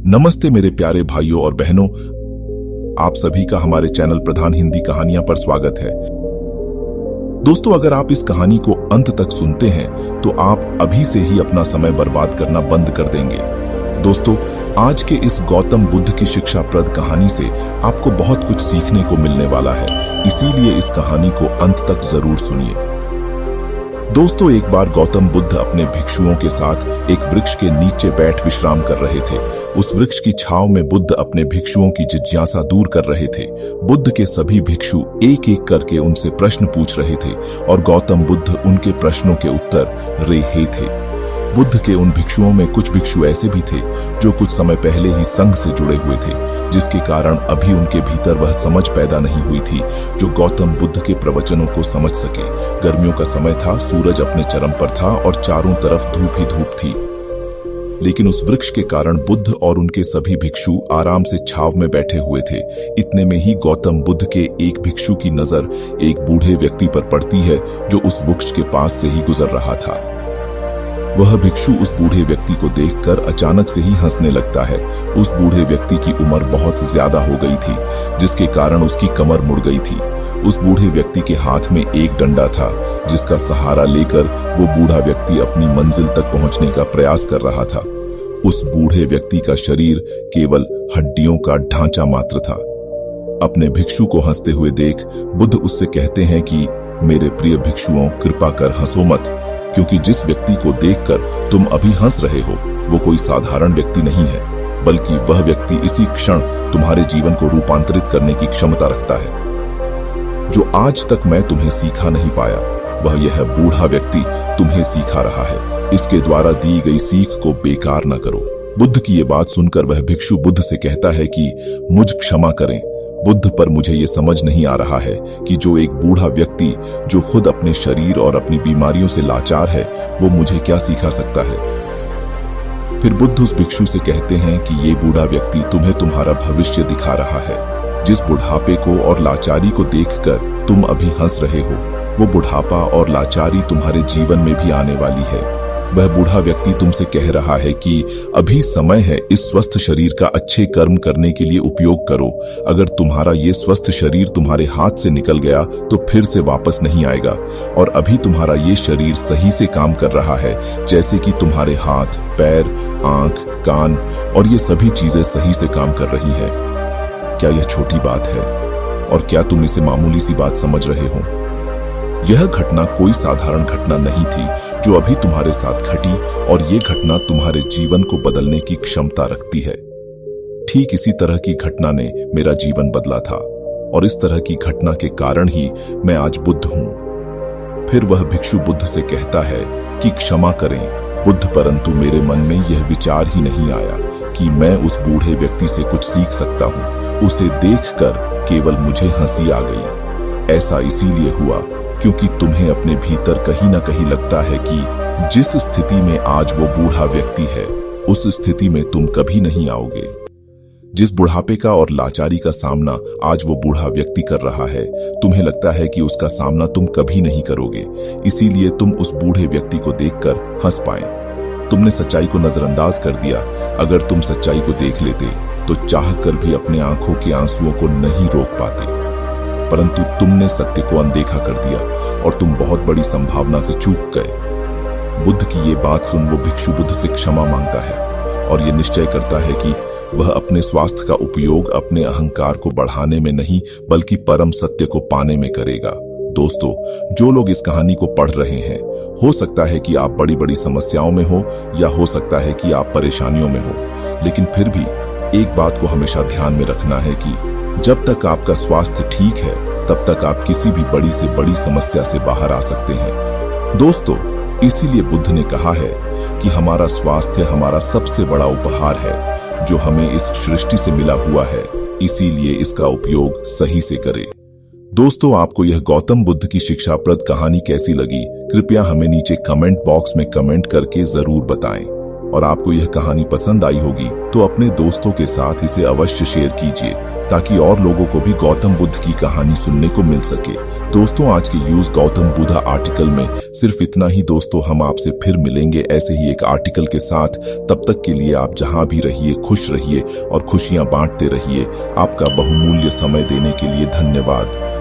नमस्ते मेरे प्यारे भाइयों और बहनों, आप सभी का हमारे चैनल प्रधान हिंदी कहानियां पर स्वागत है। दोस्तों, अगर आप इस कहानी को अंत तक सुनते हैं तो आप अभी से ही अपना समय बर्बाद करना बंद कर देंगे। दोस्तों, आज के इस गौतम बुद्ध की शिक्षाप्रद कहानी से आपको बहुत कुछ सीखने को मिलने वाला है, इसीलिए इस कहानी को अंत तक जरूर सुनिए। दोस्तों, एक बार गौतम बुद्ध अपने भिक्षुओं के साथ एक वृक्ष के नीचे बैठ विश्राम कर रहे थे। उस वृक्ष की छांव में बुद्ध अपने भिक्षुओं की जिज्ञासा दूर कर रहे थे। बुद्ध के सभी भिक्षु एक एक करके उनसे प्रश्न पूछ रहे थे और गौतम बुद्ध उनके प्रश्नों के उत्तर दे रहे थे। बुद्ध के उन भिक्षुओं में कुछ भिक्षु ऐसे भी थे जो कुछ समय पहले ही संघ से जुड़े हुए थे, जिसके कारण अभी उनके भीतर वह समझ पैदा नहीं हुई थी जो गौतम बुद्ध के प्रवचनों को समझ सके। गर्मियों का समय था, सूरज अपने चरम पर था और चारों तरफ धूप ही धूप थी। लेकिन उस वृक्ष के कारण बुद्ध और उनके सभी भिक्षु आराम से छाव में बैठे हुए थे। इतने में ही गौतम बुद्ध के एक भिक्षु की नजर एक बूढ़े व्यक्ति पर पड़ती है जो उस वृक्ष के पास से ही गुजर रहा था। वह भिक्षु उस बूढ़े व्यक्ति को देखकर अचानक से ही हंसने लगता है। उस बूढ़े व्यक्ति की उम्र बहुत ज्यादा हो गई थी, जिसके कारण उसकी कमर मुड़ गई थी। उस बूढ़े व्यक्ति के हाथ में एक डंडा था, जिसका सहारा लेकर वो बूढ़ा व्यक्ति अपनी मंजिल तक पहुंचने का प्रयास कर रहा था। उस बूढ़े व्यक्ति का शरीर केवल हड्डियों का ढांचा मात्र था। अपने भिक्षु को हंसते हुए देख बुद्ध उससे कहते हैं कि मेरे प्रिय भिक्षुओं, कृपा कर हंसो मत, क्योंकि जिस व्यक्ति को देखकर तुम अभी हंस रहे हो वो कोई साधारण व्यक्ति नहीं है, बल्कि वह व्यक्ति इसी क्षण तुम्हारे जीवन को रूपांतरित करने की क्षमता रखता है। जो आज तक मैं तुम्हें सिखा नहीं पाया, वह यह बूढ़ा व्यक्ति तुम्हें सिखा रहा है। इसके द्वारा दी गई सीख को बेकार न करो। बुद्ध की ये बात सुनकर वह भिक्षु बुद्ध से कहता है कि मुझ क्षमा करें बुद्ध, पर मुझे ये समझ नहीं आ रहा है कि जो एक बूढ़ा व्यक्ति जो खुद अपने शरीर और अपनी बीमारियों से लाचार है, वो मुझे क्या सिखा सकता है। फिर बुद्ध उस भिक्षु से कहते हैं कि ये बूढ़ा व्यक्ति तुम्हें तुम्हारा भविष्य दिखा रहा है। जिस बुढ़ापे को और लाचारी को देखकर तुम अभी हंस रहे हो, वो बुढ़ापा और लाचारी तुम्हारे जीवन में भी आने वाली है। वह बूढ़ा व्यक्ति तुमसे कह रहा है कि अभी समय है इस स्वस्थ शरीर का अच्छे कर्म करने के लिए उपयोग करो। अगर तुम्हारा ये स्वस्थ शरीर तुम्हारे हाथ से निकल गया तो फिर से वापस नहीं आएगा, और अभी तुम्हारा ये शरीर सही से काम कर रहा है, जैसे कि तुम्हारे हाथ, पैर, आंख, कान और ये सभी चीजें सही से काम कर रही है। क्या यह छोटी बात है? और क्या तुम इसे मामूली सी बात समझ रहे हो? यह घटना कोई साधारण घटना नहीं थी जो अभी तुम्हारे साथ घटी, और ये घटना तुम्हारे जीवन को बदलने की क्षमता रखती है। ठीक इसी तरह की घटना ने मेरा जीवन बदला था, और इस तरह की घटना के कारण ही मैं आज बुद्ध हूं। फिर वह भिक्षु बुद्ध से कहता है कि क्षमा करें बुद्ध, परंतु मेरे मन में यह विचार ही नहीं आया कि मैं उस बूढ़े व्यक्ति से कुछ सीख सकता हूं। उसे देखकर केवल मुझे हंसी आ गई। ऐसा इसीलिए हुआ क्योंकि तुम्हें अपने भीतर कहीं ना कहीं लगता है कि जिस स्थिति में आज वो बूढ़ा व्यक्ति है, उस स्थिति में तुम कभी नहीं आओगे। जिस बुढ़ापे का और लाचारी का सामना आज वो बूढ़ा व्यक्ति कर रहा है, तुम्हें लगता है कि उसका सामना तुम कभी नहीं करोगे, इसीलिए तुम उस बूढ़े व्यक्ति को देखकर हंस पाए। तुमने सच्चाई को नजरअंदाज कर दिया। अगर तुम सच्चाई को देख लेते तो चाह कर भी अपने आंखों के आंसुओं को नहीं रोक पाते, परंतु तुमने सत्य को अनदेखा कर दिया और तुम बहुत बड़ी संभावना से चूक गए। बुद्ध की ये बात सुन वो भिक्षु बुद्ध से क्षमा मांगता है और ये निश्चय करता है कि वह अपने स्वास्थ्य का उपयोग अपने अहंकार को बढ़ाने में नहीं, बल्कि परम सत्य को पाने में करेगा। दोस्तों, जो लोग इस कहानी को पढ़ रहे हैं, हो सकता है कि आप बड़ी बड़ी समस्याओं में हो, या हो सकता है कि आप परेशानियों में हो, लेकिन फिर भी एक बात को हमेशा ध्यान में रखना है कि जब तक आपका स्वास्थ्य ठीक है, तब तक आप किसी भी बड़ी से बड़ी समस्या से बाहर आ सकते हैं। दोस्तों, इसीलिए बुद्ध ने कहा है कि हमारा स्वास्थ्य हमारा सबसे बड़ा उपहार है जो हमें इस सृष्टि से मिला हुआ है, इसीलिए इसका उपयोग सही से करें। दोस्तों, आपको यह गौतम बुद्ध की शिक्षाप्रद कहानी कैसी लगी? कृपया हमें नीचे कमेंट बॉक्स में कमेंट करके जरूर बताएं। और आपको यह कहानी पसंद आई होगी तो अपने दोस्तों के साथ इसे अवश्य शेयर कीजिए, ताकि और लोगों को भी गौतम बुद्ध की कहानी सुनने को मिल सके। दोस्तों, आज के यूज गौतम बुद्धा आर्टिकल में सिर्फ इतना ही। दोस्तों, हम आपसे फिर मिलेंगे ऐसे ही एक आर्टिकल के साथ। तब तक के लिए आप जहां भी रहिए खुश रहिए और खुशियां बांटते रहिए। आपका बहुमूल्य समय देने के लिए धन्यवाद।